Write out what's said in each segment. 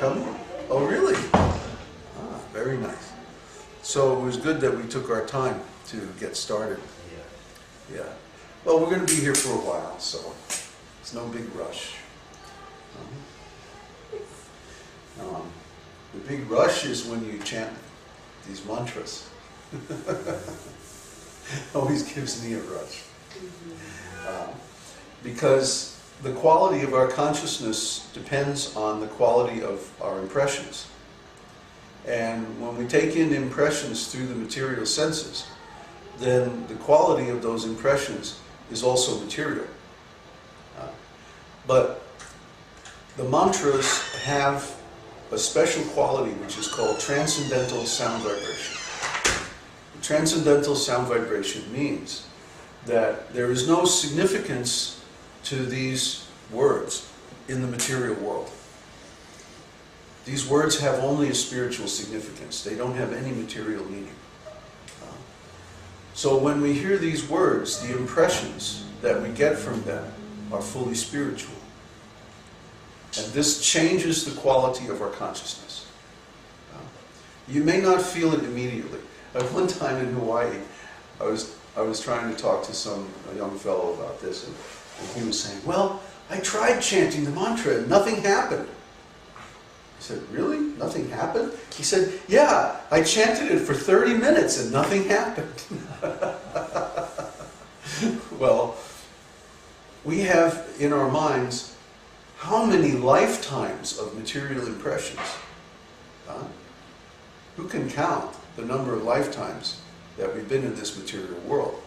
coming? Oh, really? Ah, very nice. So it was good that we took our time to get started. Yeah. Well, we're going to be here for a while, so it's no big rush. The big rush is when you chant these mantras. Always gives me a rush. Because the quality of our consciousness depends on the quality of our impressions. And when we take in impressions through the material senses, then the quality of those impressions is also material. But the mantras have a special quality which is called transcendental sound vibration. Transcendental sound vibration means that there is no significance to these words in the material world. These words have only a spiritual significance. They don't have any material meaning. So when we hear these words, the impressions that we get from them are fully spiritual. And this changes the quality of our consciousness. You may not feel it immediately. At one time in Hawaii, I was trying to talk to a young fellow about this, and he was saying, well, I tried chanting the mantra and nothing happened. I said, really? Nothing happened? He said, yeah, I chanted it for 30 minutes and nothing happened. Well, we have in our minds how many lifetimes of material impressions? Who can count the number of lifetimes that we've been in this material world?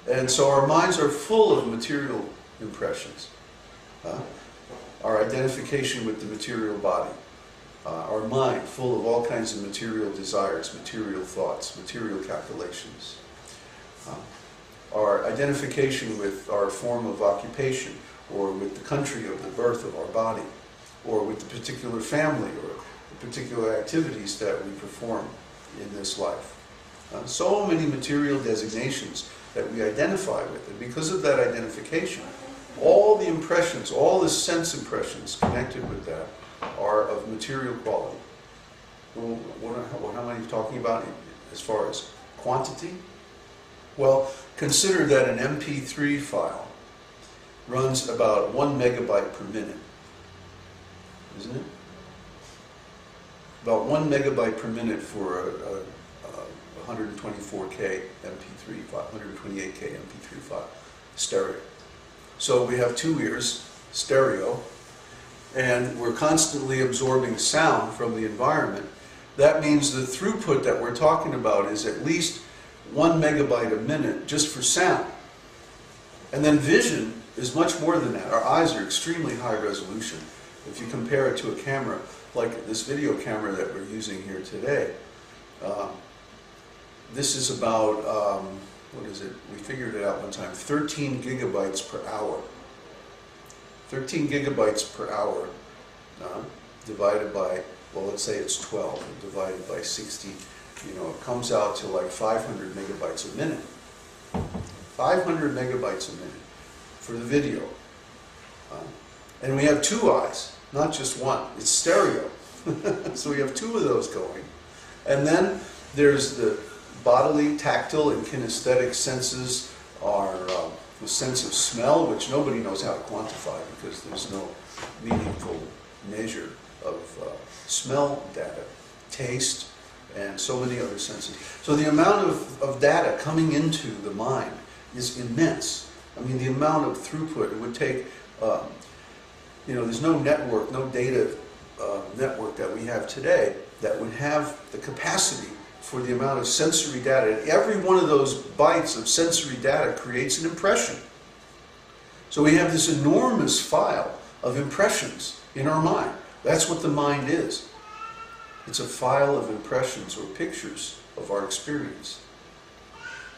And so our minds are full of material impressions. Our identification with the material body. Our mind full of all kinds of material desires, material thoughts, material calculations. Our identification with our form of occupation, or with the country of the birth of our body, or with the particular family, or the particular activities that we perform in this life. So many material designations that we identify with, and because of that identification, all the impressions, all the sense impressions connected with that are of material quality. Well, how many are you talking about as far as quantity? Well, consider that an MP3 file runs about 1 megabyte per minute, isn't it? About 1 megabyte per minute for a 124K MP3 file, 128K MP3 file, stereo. So we have two ears, stereo, and we're constantly absorbing sound from the environment. That means the throughput that we're talking about is at least 1 megabyte a minute just for sound. And then vision is much more than that. Our eyes are extremely high resolution. If you compare it to a camera, like this video camera that we're using here today, this is about, what is it? We figured it out one time, 13 gigabytes per hour. 13 gigabytes per hour divided by, well, let's say it's 12, and divided by 60, it comes out to like 500 megabytes a minute. 500 megabytes a minute for the video. And we have two eyes, not just one. It's stereo. So we have two of those going. And then there's the bodily, tactile, and kinesthetic senses are the sense of smell, which nobody knows how to quantify because there's no meaningful measure of smell data, taste, and so many other senses. So the amount of data coming into the mind is immense. I mean, the amount of throughput it would take, there's no network, no data network that we have today that would have the capacity for the amount of sensory data. And every one of those bytes of sensory data creates an impression. So we have this enormous file of impressions in our mind. That's what the mind is. It's a file of impressions or pictures of our experience.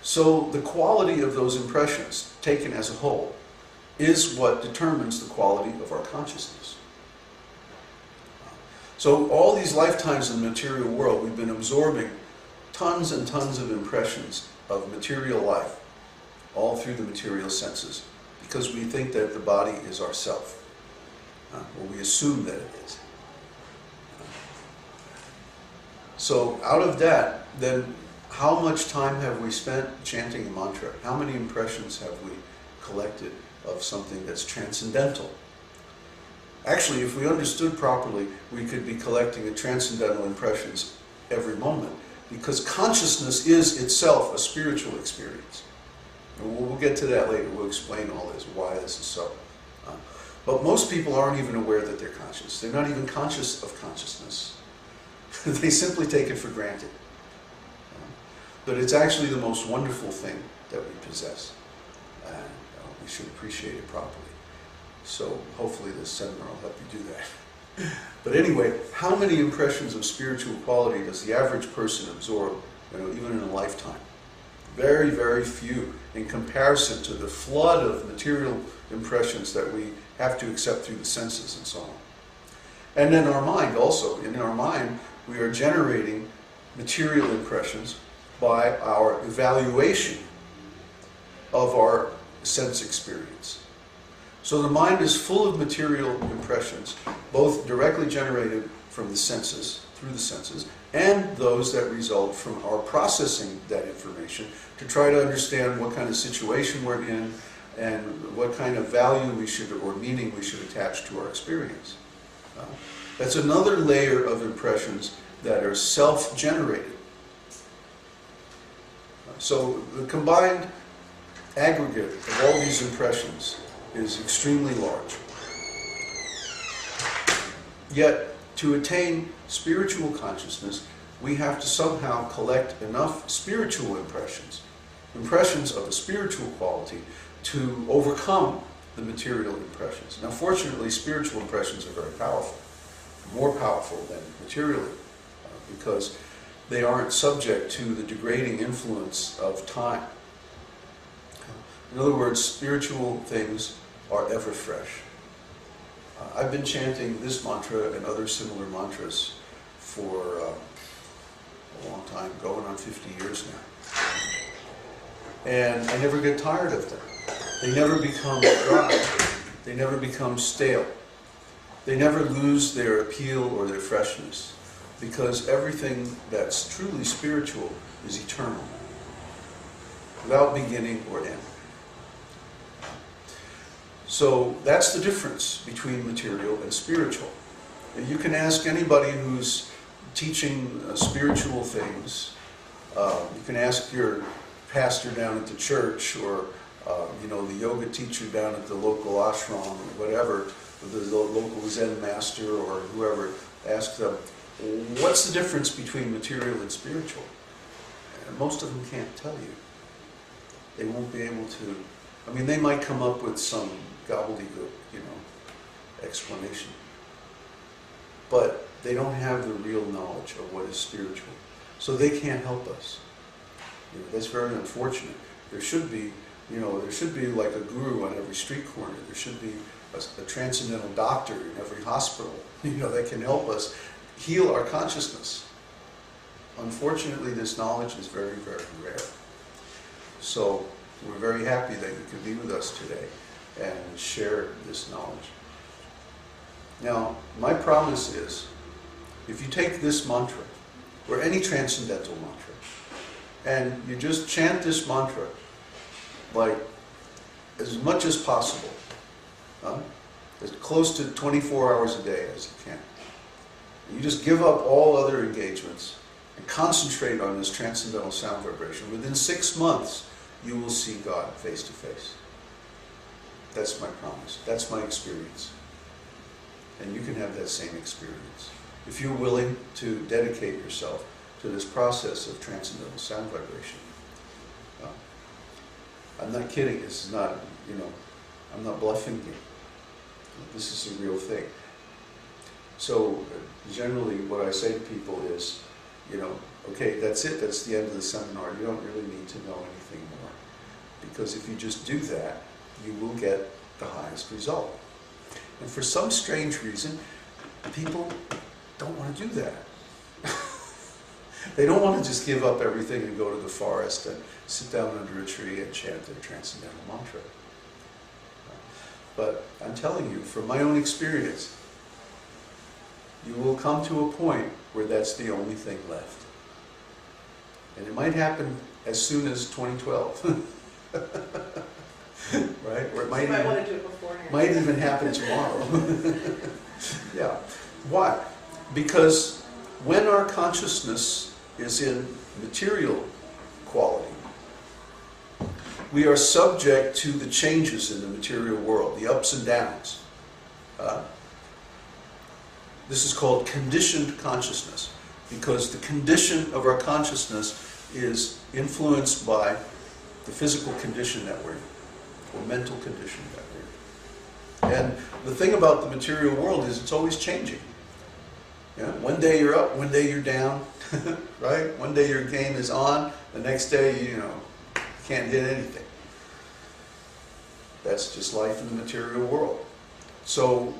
So the quality of those impressions, taken as a whole, is what determines the quality of our consciousness. So all these lifetimes in the material world, we've been absorbing tons and tons of impressions of material life, all through the material senses, because we think that the body is ourself, or we assume that it is. So out of that, then how much time have we spent chanting a mantra? How many impressions have we collected of something that's transcendental? Actually, if we understood properly, we could be collecting a transcendental impressions every moment, because consciousness is itself a spiritual experience. And we'll get to that later. We'll explain all this, why this is so. But most people aren't even aware that they're conscious. They're not even conscious of consciousness. They simply take it for granted. But it's actually the most wonderful thing that we possess. And we should appreciate it properly. So hopefully this seminar will help you do that. But anyway, how many impressions of spiritual quality does the average person absorb, even in a lifetime? Very, very few in comparison to the flood of material impressions that we have to accept through the senses and so on. And then our mind also. In our mind, we are generating material impressions by our evaluation of our sense experience. So the mind is full of material impressions, both directly generated from the senses, through the senses, and those that result from our processing that information to try to understand what kind of situation we're in and what kind of value we should, or meaning we should attach to our experience. That's another layer of impressions that are self-generated. So the combined aggregate of all these impressions is extremely large. Yet, to attain spiritual consciousness, we have to somehow collect enough spiritual impressions, impressions of a spiritual quality, to overcome the material impressions. Now, fortunately, spiritual impressions are very powerful, more powerful than materially, because they aren't subject to the degrading influence of time. In other words, spiritual things are ever fresh. I've been chanting this mantra and other similar mantras for a long time, going on 50 years now. And I never get tired of them. They never become dry. They never become stale. They never lose their appeal or their freshness, because everything that's truly spiritual is eternal, without beginning or end. So that's the difference between material and spiritual. You can ask anybody who's teaching spiritual things. You can ask your pastor down at the church, or the yoga teacher down at the local ashram, or whatever, the local Zen master or whoever. Ask them, what's the difference between material and spiritual? And most of them can't tell you. They won't be able to. I mean, they might come up with some gobbledygook, explanation. But they don't have the real knowledge of what is spiritual. So they can't help us. That's very unfortunate. There should be, like a guru on every street corner. There should be a transcendental doctor in every hospital, that can help us heal our consciousness. Unfortunately, this knowledge is very, very rare. So we're very happy that you could be with us today and share this knowledge. Now, my promise is, if you take this mantra, or any transcendental mantra, and you just chant this mantra, like, as much as possible, as close to 24 hours a day as you can. You just give up all other engagements and concentrate on this transcendental sound vibration. Within 6 months, you will see God face to face. That's my promise. That's my experience. And you can have that same experience if you're willing to dedicate yourself to this process of transcendental sound vibration. I'm not kidding. This is not, I'm not bluffing you. This is a real thing. So generally what I say to people is, okay, that's it. That's the end of the seminar. You don't really need to know anything more. Because if you just do that, you will get the highest result. And for some strange reason, people don't want to do that. They don't want to just give up everything and go to the forest and sit down under a tree and chant their transcendental mantra. But I'm telling you, from my own experience, you will come to a point where that's the only thing left. And it might happen as soon as 2012. Right? Or it You might want to do it beforehand. might even happen tomorrow. Yeah. Why? Because when our consciousness is in material quality, we are subject to the changes in the material world, the ups and downs. This is called conditioned consciousness, because the condition of our consciousness is influenced by the physical condition that we're in, or mental condition that we're in. And the thing about the material world is it's always changing. Yeah? One day you're up, one day you're down, right? One day your game is on, the next day you can't hit anything. That's just life in the material world. So